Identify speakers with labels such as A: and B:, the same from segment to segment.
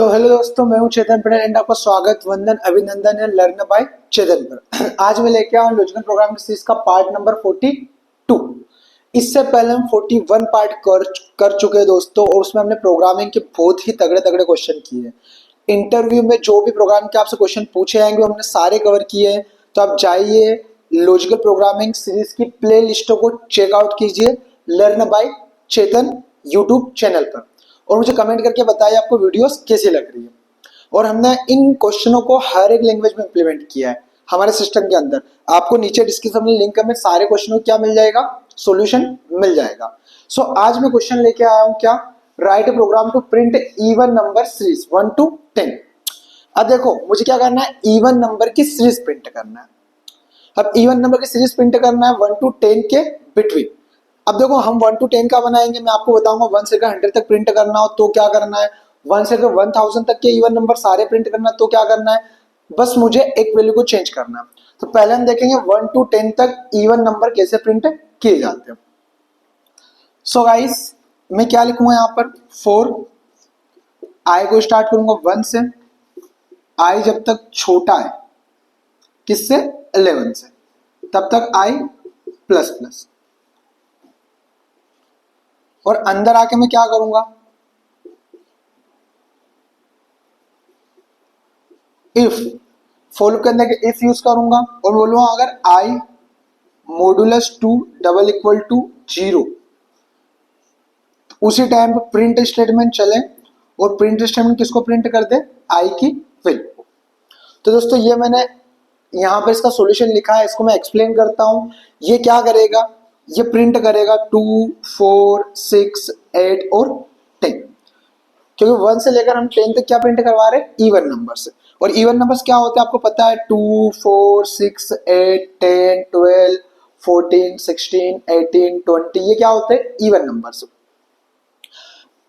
A: तो हेलो दोस्तों, मैं हूं चेतन पटेल एंड आपका स्वागत, वंदन, अभिनंदन है लर्न बाय चेतन पर। आज मैं लेके आया हूं लॉजिकल प्रोग्रामिंग सीरीज का पार्ट नंबर 42। इससे पहले हम 41 पार्ट कर चुके हैं दोस्तों, और उसमें हमने प्रोग्रामिंग के बहुत ही तगड़े तगड़े क्वेश्चन किए हैं। इंटरव्यू में जो भी प्रोग्राम के आपसे क्वेश्चन पूछे जाएंगे हमने सारे कवर किए हैं। तो आप जाइए लॉजिकल प्रोग्रामिंग सीरीज की प्ले लिस्टों को चेकआउट कीजिए learn by Chetan YouTube channel पर, और मुझे कमेंट करके बताइए आपको वीडियोस कैसी लग रही है। और हमने इन क्वेश्चनों को हर एक लैंग्वेज में इंप्लीमेंट किया है हमारे सिस्टम के अंदर। आपको नीचे डिस्क्रिप्शन में लिंक में सारे क्वेश्चनों को क्या मिल जाएगा, सॉल्यूशन मिल जाएगा। सो आज मैं क्वेश्चन लेके आया हूँ, क्या, write program to print even number series 1 to 10। अब देखो मुझे क्या करना है, इवन नंबर की सीरीज प्रिंट करना है। अब इवन नंबर की सीरीज प्रिंट करना है 1 to 10 के बिटवीन। अब देखो हम 1 to 10 का बनाएंगे, मैं आपको बताऊंगा 1 से 100 तक प्रिंट करना हो तो क्या करना है, 1 से 1000 तक के इवन नंबर सारे प्रिंट करना है तो क्या करना है, बस मुझे एक वैल्यू को चेंज करना है। तो पहले हम देखेंगे 1 to 10 तक इवन नंबर कैसे प्रिंट किए जाते हैं। सो गाइस मैं क्या लिखूंगा यहाँ पर, 4 आई को स्टार्ट करूंगा 1 से, आई जब तक छोटा है किससे, 11 से, तब तक आई प्लस प्लस। और अंदर आके मैं क्या करूंगा, इफ, फॉर लूप के अंदर के इफ यूज करूंगा और बोलूंगा अगर आई मॉडुलस 2 डबल इक्वल टू 0, उसी टाइम पे प्रिंट स्टेटमेंट चले, और प्रिंट स्टेटमेंट किसको प्रिंट कर दे, आई की वैल्यू। तो दोस्तों ये मैंने यहाँ पर इसका सॉल्यूशन लिखा है, इसको मैं एक्सप्लेन करता हूँ। ये क्या करेगा, ये प्रिंट करेगा 2, 4, 6, 8 और 10, क्योंकि 1 से लेकर हम 10 तक क्या प्रिंट करवा रहे हैं, इवन नंबर से। और इवन नंबर्स क्या होते हैं आपको पता है, 2, 4, 6, 8, 10, 12, 14, 16, 18, 20, ये क्या होते हैं, इवन नंबर्स।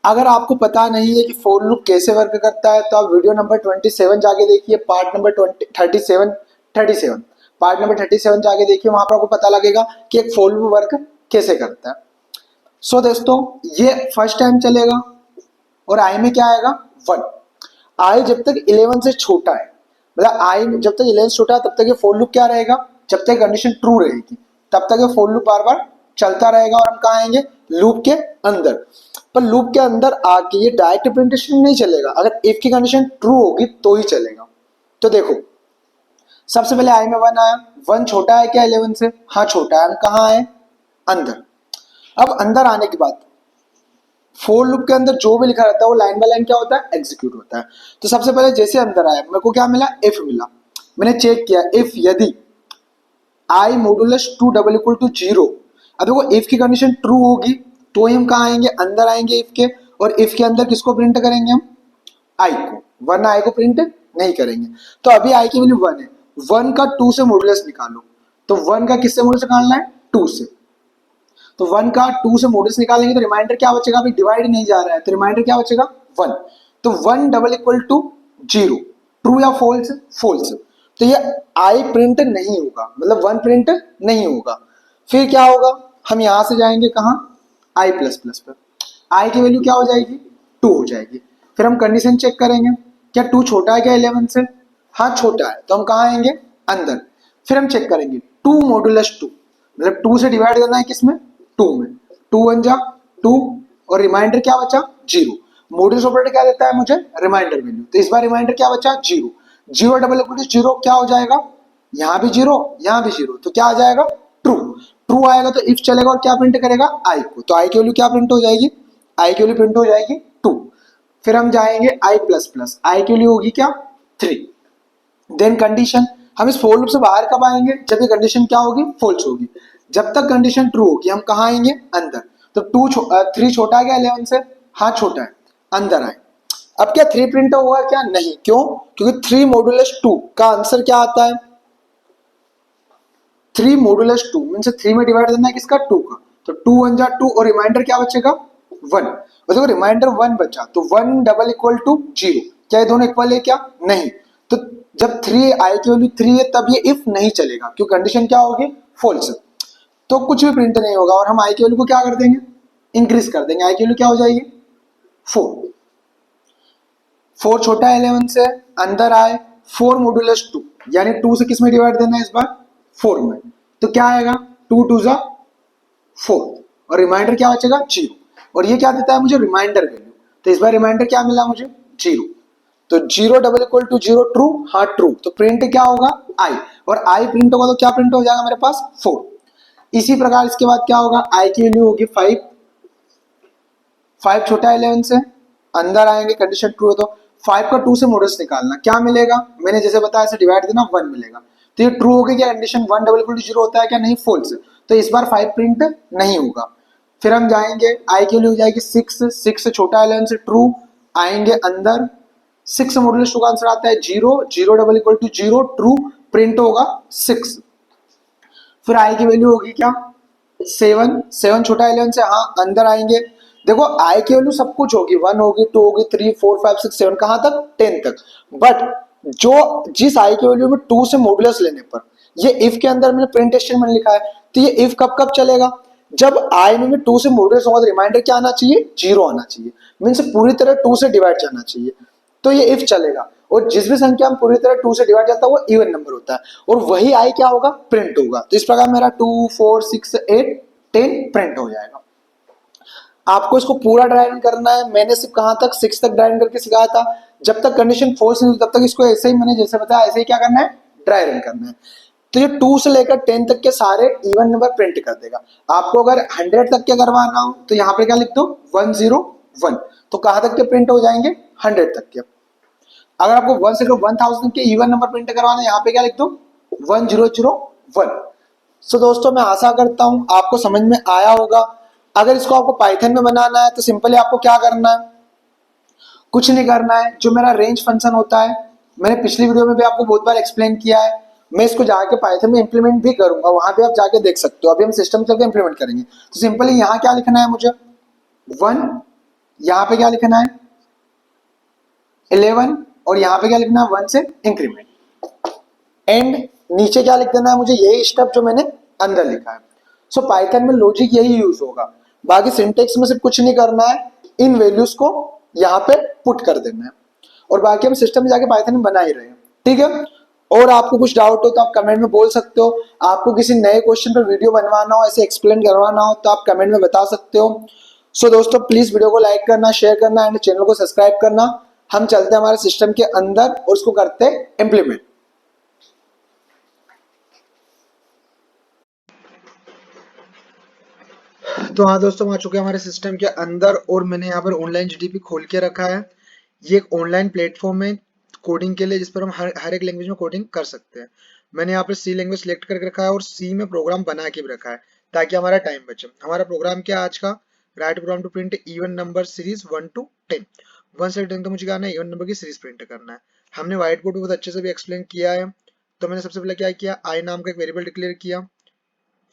A: अगर आपको पता नहीं है कि फॉर लूप कैसे वर्क करता है तो आप वीडियो नंबर 27 जाके देखिए, पार्ट नंबर 37 पार्ट नंबर 37 जाके देखिए, वहां पर आपको पता लगेगा कि एक फॉर लूप वर्क कैसे करता है। सो दोस्तों ये फर्स्ट टाइम चलेगा, और आई में क्या आएगा, 1। आई जब तक 11 से छोटा है, मतलब आई जब तक 11 से छोटा है तब तक ये फॉर लूप क्या रहेगा, जब तक कंडीशन ट्रू रहेगी तब तक ये फॉर लूप बार बार चलता रहेगा। और हम कहाँ आएंगे, लूप के अंदर। पर लूप के अंदर आके ये डायरेक्ट प्रिंटेशन नहीं चलेगा, अगर इफ की कंडीशन ट्रू होगी तो ही चलेगा। तो देखो सबसे पहले आई में 1 आया, 1 छोटा है क्या 11 से, हाँ छोटा है, हम कहाँ आए, अंदर। अब अंदर आने के बाद फोर लूप के अंदर जो भी लिखा रहता है वो लाइन बाय लाइन क्या होता है, एग्जीक्यूट होता है। तो सबसे पहले जैसे अंदर आया मेरे को क्या मिला, इफ मिला। मैंने चेक किया, इफ यदि आई मॉडुलस 2 डबल इक्वल टू 0। अब देखो इफ की कंडीशन ट्रू होगी तो ही हम कहाँ आएंगे, अंदर आएंगे इफ के, और इफ के अंदर किसको प्रिंट करेंगे हम, आई को, वरना आई को प्रिंट नहीं करेंगे। तो अभी आई की वैल्यू 1 है, 1 का 2 से मॉडुलस निकालो, तो 1 का किससे मॉडुलस निकालना है, 2 से। तो 1 का 2 से मॉडुलस निकालेंगे तो रिमाइंडर क्या बचेगा, अभी डिवाइड नहीं जा रहा है तो रिमाइंडर क्या बचेगा, 1। तो 1 डबल इक्वल टू 0, ट्रू या फॉल्स, फॉल्स। तो ये आई प्रिंट नहीं होगा, मतलब 1 प्रिंट नहीं होगा। फिर क्या होगा, हम यहां से जाएंगे कहाँ, आई प्लस प्लस पर, आई की वैल्यू क्या हो जाएगी, 2 हो जाएगी। फिर हम कंडीशन चेक करेंगे, क्या 2 छोटा है क्या 11 से, हाँ छोटा है, तो हम कहाँ आएंगे, अंदर। फिर हम चेक करेंगे 2 मॉडुलस 2, मतलब 2 से डिवाइड करना है किसमें, 2 में, 2 1 जा 2, और रिमाइंडर क्या बचा, 0। मॉडुलस ऑपरेटर क्या देता है मुझे, रिमाइंडर वैल्यू, तो इस बार रिमाइंडर क्या बचा, 0। 0 डबल इक्वल टू 0 क्या हो जाएगा, यहाँ भी 0 यहाँ भी 0, तो क्या आ जाएगा, ट्रू। ट्रू आएगा तो इफ चलेगा और क्या प्रिंट करेगा, आई को। तो आई की वैल्यू क्या प्रिंट हो जाएगी, आई की वैल्यू प्रिंट हो जाएगी 2। फिर हम जाएंगे आई प्लस प्लस, आई की वैल्यू होगी क्या, 3। देन कंडीशन, हम इस फोर लूप से बाहर कब आएंगे, जब ये कंडीशन क्या होगी, फॉल्स होगी। जब तक कंडीशन ट्रू होगी हम कहाँ आएंगे, अंदर। तो 3 छोटा है क्या 11 से, हाँ छोटा है, अंदर आए। अब क्या 3 प्रिंट होगा क्या, नहीं, क्यों, क्योंकि 3 मॉडुलस 2 का आंसर क्या आता है, 3 मॉडुलस 2 मीन्स 3 में डिवाइड करना है किसका, 2 का। तो 2 1 जा 2, और रिमाइंडर क्या बचेगा, 1। और देखो रिमाइंडर 1 बचा, तो 1 डबल इक्वल टू 0, क्या ये दोनों इक्वल है क्या, नहीं। तो जब 3 आई की वैल्यू 3 है तब ये इफ नहीं चलेगा, क्योंकि कंडीशन क्या होगी, फॉल्स। तो कुछ भी प्रिंट नहीं होगा, और हम आई की वैल्यू को क्या कर देंगे, इंक्रीज कर देंगे, आई की वैल्यू क्या हो जाएगी, 4। 4 छोटा है 11 से, अंदर आए 4 मॉड्यूलस 2, यानी 2 से किस में डिवाइड देना है इस बार, 4 में। तो क्या आएगा, 2 2 जा 4, और रिमाइंडर क्या बचेगा, 0। और ये क्या देता है मुझे, रिमाइंडर वैल्यू। तो इस बार रिमाइंडर क्या मिला मुझे, 0। तो 0 डबल इक्वल टू 0 ट्रू, हाँ ट्रू। तो प्रिंट क्या होगा, आई, और आई प्रिंट होगा तो क्या प्रिंट हो जाएगा मेरे पास, 4। इसी प्रकार इसके बाद क्या होगा, आई की वैल्यू होगी 5, 5 छोटा है 11 से, अंदर आएंगे कंडीशन ट्रू है तो 5 का 2 से मॉडल्स निकालना, क्या मिलेगा, मैंने जैसे बताया ऐसे डिवाइड देना, 1 मिलेगा। तो ये ट्रू हो गई क्या कंडीशन, 1 डबल इक्वल टू 0 होता है क्या, नहीं, फॉल्स। तो इस बार 5 प्रिंट नहीं होगा। फिर हम जाएंगे, आई की वैल्यू हो जाएगी 6, 6 से छोटा है 11 से, ट्रू। आएंगे अंदर, 6 मॉडुलस टू का आंसर आता है 0, 0 double equal to 0, true, print होगा 6। फिर आई की वैल्यू होगी क्या, 7, 7 छोटा 11 से, हाँ अंदर आएंगे। देखो आई की वैल्यू सब कुछ होगी, 1 होगी, 2 होगी, 3 4 5 6 7, कहां तक, 10 तक। बट जो जिस आई की वैल्यू में 2 से मॉडुलस लेने पर, ये इफ के अंदर मैंने प्रिंट स्टेटमेंट लिखा है, तो ये इफ कब कब चलेगा, जब आई में 2 से मॉडुलस होगा तो रिमाइंडर क्या आना चाहिए, 0 आना चाहिए, मीन्स पूरी तरह 2 से डिवाइड जाना चाहिए, तो ये इफ चलेगा। और जिस भी संख्या में पूरी तरह 2 से डिवाइड जाता है वो इवन नंबर होता है, और वही आई क्या होगा, प्रिंट होगा। तो इस प्रकार मेरा 2 4 6 8 10 प्रिंट हो जाएगा। आपको इसको पूरा ड्राई रन करना है, मैंने सिर्फ कहां तक, 6 तक ड्राई रन करके सिखाया था। जब तक कंडीशन फॉल्स नहीं होती तब तक इसको ऐसे ही मैंने जैसे बताया ऐसे ही क्या करना है, ड्राई रन करना है। तो ये 2 से लेकर 10 तक के सारे इवन नंबर प्रिंट कर देगा। आपको अगर 100 तक के करवाना हो तो यहाँ पे क्या लिख दो, 101, तो कहां तक के प्रिंट हो जाएंगे, 100 तक के। अगर आपको 1 से 1000 के इवन नंबर प्रिंट करवाना है, यहाँ पे क्या लिख दो, 1001। सो दोस्तों मैं आशा करता हूं आपको समझ में आया होगा। अगर इसको आपको पाइथन में बनाना है तो सिंपली आपको क्या करना है, कुछ नहीं करना है। जो मेरा रेंज फंक्शन होता है, मैंने पिछली वीडियो में भी आपको बहुत बार एक्सप्लेन किया है, मैं इसको जाके पाइथन में इंप्लीमेंट भी करूंगा, वहां पे आप जाके देख सकते हो। अभी हम सिस्टम चल के इंप्लीमेंट करेंगे। तो सिंपली यहाँ क्या लिखना है मुझे, 1, यहाँ पे क्या लिखना है 11, और यहाँ पे क्या लिखना है 1 से इंक्रीमेंट, एंड नीचे क्या लिख देना है मुझे, यही स्टेप जो मैंने अंदर लिखा है। सो पाइथन में लॉजिक यही यूज होगा, बाकी सिंटेक्स में सिर्फ कुछ नहीं करना है, इन वैल्यूज को यहाँ पे पुट कर देना है, और बाकी हम सिस्टम में जाके पाइथन में बना ही रहे हैं, ठीक है। और आपको कुछ डाउट हो तो आप कमेंट में बोल सकते हो। आपको किसी नए क्वेश्चन पर वीडियो बनवाना हो, ऐसे एक्सप्लेन करवाना हो तो आप कमेंट में बता सकते हो। सो दोस्तों प्लीज वीडियो को लाइक करना, शेयर करना एंड चैनल को सब्सक्राइब करना। हम चलते हैं हमारे सिस्टम के अंदर और उसको करते हैं इंप्लीमेंट। तो हाँ दोस्तों, हम आ चुके हैं हमारे सिस्टम के अंदर, और मैंने यहाँ पर ऑनलाइन जीडीपी खोल के रखा है। ये एक ऑनलाइन प्लेटफॉर्म है कोडिंग के लिए, जिस पर हम हर एक लैंग्वेज में कोडिंग कर सकते हैं। मैंने यहाँ पर सी लैंग्वेज सेलेक्ट करके रखा है और सी में प्रोग्राम बना के भी रखा है ताकि हमारा टाइम बचे। हमारा प्रोग्राम क्या है आज का, write program to print even number series 1 to 10। 1 से 10 तक मुझे क्या करना है, इवन नंबर की सीरीज प्रिंट करना है। हमने व्हाइट बोर्ड बहुत अच्छे से भी एक्सप्लेन किया है। तो मैंने सबसे पहले क्या किया, आई नाम का एक वेरिएबल डिक्लेयर किया।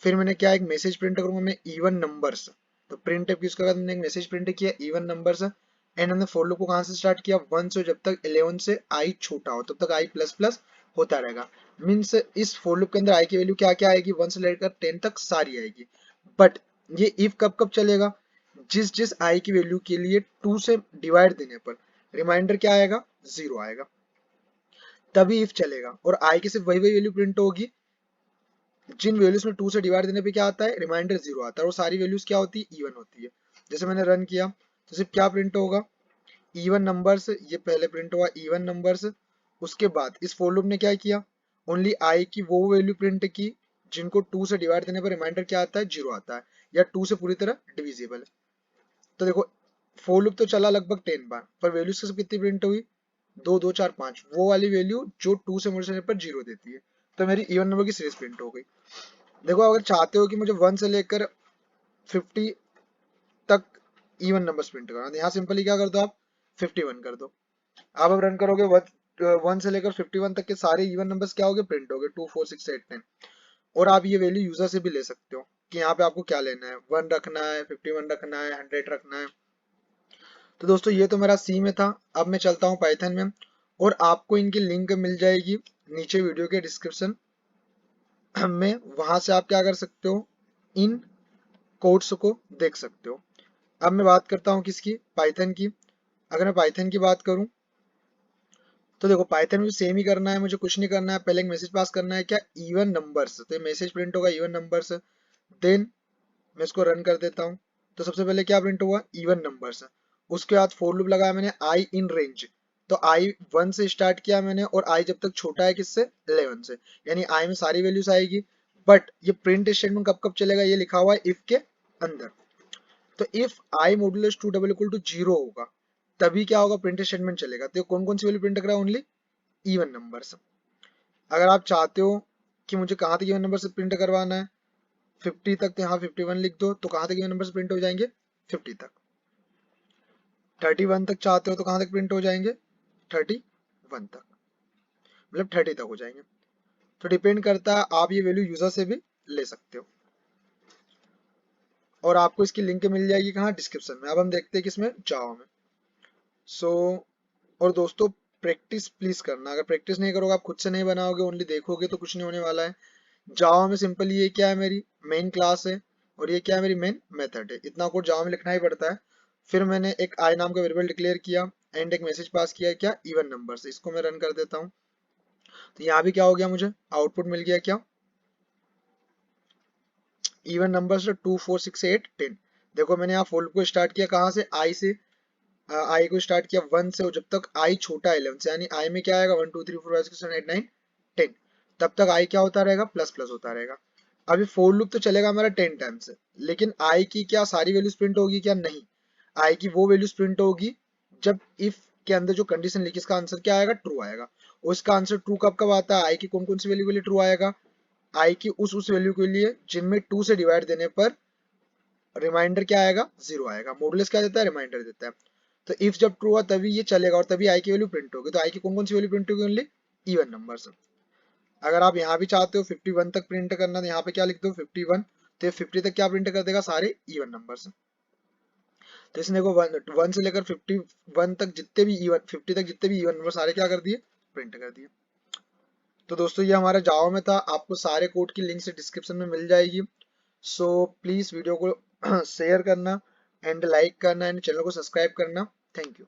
A: फिर मैंने क्या, एक मैसेज प्रिंट करूंगा मैं इवन नंबर्स। तो प्रिंट टाइप यूज कर मैंने एक मैसेज प्रिंट किया इवन नंबर्स। एंड हमने फॉर लूप को कहां से स्टार्ट किया, 1 से, जब तक 11 से आई छोटा हो तब तक आई प्लस प्लस होता रहेगा। मीन्स इस फॉर लूप के अंदर आई की वैल्यू क्या क्या आएगी, 1 से लेकर 10 तक सारी आएगी। बट ये इफ कब कब चलेगा, जिस जिस आई की वैल्यू के लिए 2 से डिवाइड देने पर रिमाइंडर क्या आएगा, 0 आएगा, तभी इफ चलेगा। और आई की सिर्फ वही वही वैल्यू प्रिंट होगी जिन वैल्यूज में 2 से डिवाइड देने पे क्या आता है, रिमाइंडर 0 आता है, और सारी वैल्यूज क्या होती है, इवन होती है। जैसे मैंने रन किया तो सिर्फ क्या प्रिंट होगा, इवन नंबर्स, ये पहले प्रिंट हुआ इवन नंबर्स। उसके बाद इस फॉर लूप ने क्या किया, ओनली आई की वो वैल्यू प्रिंट की जिनको 2 से डिवाइड देने पर रिमाइंडर क्या आता है, 0 आता है, या 2 से पूरी तरह डिविजिबल है। तो देखो फॉर लूप तो चला लगभग 10 बार, पर वैल्यूज कितनी प्रिंट हुई, 2 2 4 5, वो वाली वैल्यू जो 2 से मल्टीप्लाई पर 0 देती है। तो मेरी इवन नंबर की सीरीज प्रिंट हो गई। देखो अगर चाहते हो कि मुझे 1 से लेकर 50 तक इवन नंबर्स प्रिंट करना, तो यहाँ सिंपली क्या कर दो आप, 51 कर दो। आप अब रन करोगे 1 से लेकर 51 तक के सारे इवन नंबर्स क्या होंगे, प्रिंट होंगे, 2 4 6 8 10। और आप ये वैल्यू यूजर से भी ले सकते हो कि यहाँ पे आपको क्या लेना है, 1 रखना है, 51 रखना है, 100 रखना है। तो दोस्तों ये तो मेरा सी में था। अब मैं चलता हूँ पाइथन में, और आपको इनकी लिंक मिल जाएगी नीचे वीडियो के डिस्क्रिप्शन में, वहां से आप क्या कर सकते हो, इन कोड्स को देख सकते हो। अब मैं बात करता हूँ किसकी, पाइथन की। अगर मैं पाइथन की बात करूँ तो देखो पाइथन में सेम ही करना है, मुझे कुछ नहीं करना है, पहले एक मैसेज पास करना है क्या, इवन नंबर्स, तो ये मैसेज प्रिंट होगा इवन नंबर्स। देन मैं इसको रन कर देता हूँ। तो सबसे पहले क्या प्रिंट हुआ, इवन नंबर्स। उसके बाद फॉर लूप लगाया मैंने आई इन रेंज, तो आई 1 से स्टार्ट किया मैंने और आई जब तक छोटा है किससे, 11 से, यानी आई में सारी वैल्यूज आएगी। बट ये प्रिंट स्टेटमेंट कब कब चलेगा, ये लिखा हुआ है इफ के अंदर। तो if i modulus 2 double equal to 0 होगा तभी क्या होगा, प्रिंट स्टेटमेंट चलेगा। तो कौन कौन सी वैल्यू प्रिंट कर रहा है, ओनली इवन नंबर्स। अगर आप चाहते हो कि मुझे कहाँ तक इवन नंबर से प्रिंट करवाना है, 50 तक, तो यहाँ 51 लिख दो, तो कहाँ तक इवन नंबर से प्रिंट हो जाएंगे, 50 तक। 31 तक चाहते हो तो कहाँ तक प्रिंट हो जाएंगे, 31 तक, मतलब 30 तक हो जाएंगे। तो डिपेंड करता है, आप ये वैल्यू यूजर से भी ले सकते हो और आपको इसकी लिंक मिल जाएगी कहाँ, डिस्क्रिप्शन में। अब हम देखते हैं किसमें, जावा में। सो और दोस्तों प्रैक्टिस प्लीज करना, अगर प्रैक्टिस नहीं करोगे, आप खुद से नहीं बनाओगे, ओनली देखोगे, तो कुछ नहीं होने वाला है। जावा में सिंपली ये क्या है, मेरी मेन क्लास है और ये क्या है, मेरी मेन मेथड है। इतना कोड जावा में लिखना ही पड़ता है। फिर मैंने एक आई नाम का वेरिएबल डिक्लेयर किया एंड एक मैसेज पास किया, क्या, इवन नंबर से। इसको मैं रन कर देता हूँ। तो यहाँ भी क्या हो गया, मुझे आउटपुट मिल गया, क्या, इवन नंबर्स 2 4 6 8 10। देखो मैंने यहाँ फोल्ड को स्टार्ट किया कहाँ से, आई से, आई को स्टार्ट किया 1 से, और जब तक आई छोटा है 11 से, यानी आई में क्या आएगा 1 2 3 4 5 6 7 8 9 10, तब तक आई क्या होता रहेगा, प्लस प्लस होता रहेगा। अभी फोर लूप तो चलेगा हमारा 10 टाइम्स, लेकिन आई की क्या सारी वैल्यूज प्रिंट होगी, क्या, नहीं। आई की वो वैल्यूज प्रिंट होगी जब इफ के अंदर जो कंडीशन लिखी, इसका आंसर क्या आएगा, ट्रू आएगा। और इसका आंसर ट्रू कब कब आता है, आई की कौन कौन सी वैल्यू के लिए ट्रू आएगा, आई की उस वैल्यू के लिए जिनमें 2 से डिवाइड देने पर रिमाइंडर क्या आएगा, 0 आएगा। मॉडुलस क्या देता है, रिमाइंडर देता है। तो इफ जब ट्रू हुआ तभी ये चलेगा और तभी आई की वैल्यू प्रिंट होगी। तो आई की कौन कौन सी वैल्यू प्रिंट होगी, ओनली इवन नंबर्स। अगर आप यहाँ भी चाहते हो 51 तक प्रिंट करना, तो यहाँ पे क्या लिख दो, 51, तो 50 तक क्या प्रिंट कर देगा, सारे इवन नंबर्स। तो इसने को 1 से लेकर 51 तक जितने भी इवन, 50 तक जितने भी इवन नंबर सारे क्या कर दिए, प्रिंट कर दिए। तो दोस्तों ये हमारा जावा में था, आपको सारे कोड की लिंक से डिस्क्रिप्शन में मिल जाएगी। सो प्लीज वीडियो को शेयर करना एंड लाइक करना एंड चैनल को सब्सक्राइब करना। Thank you.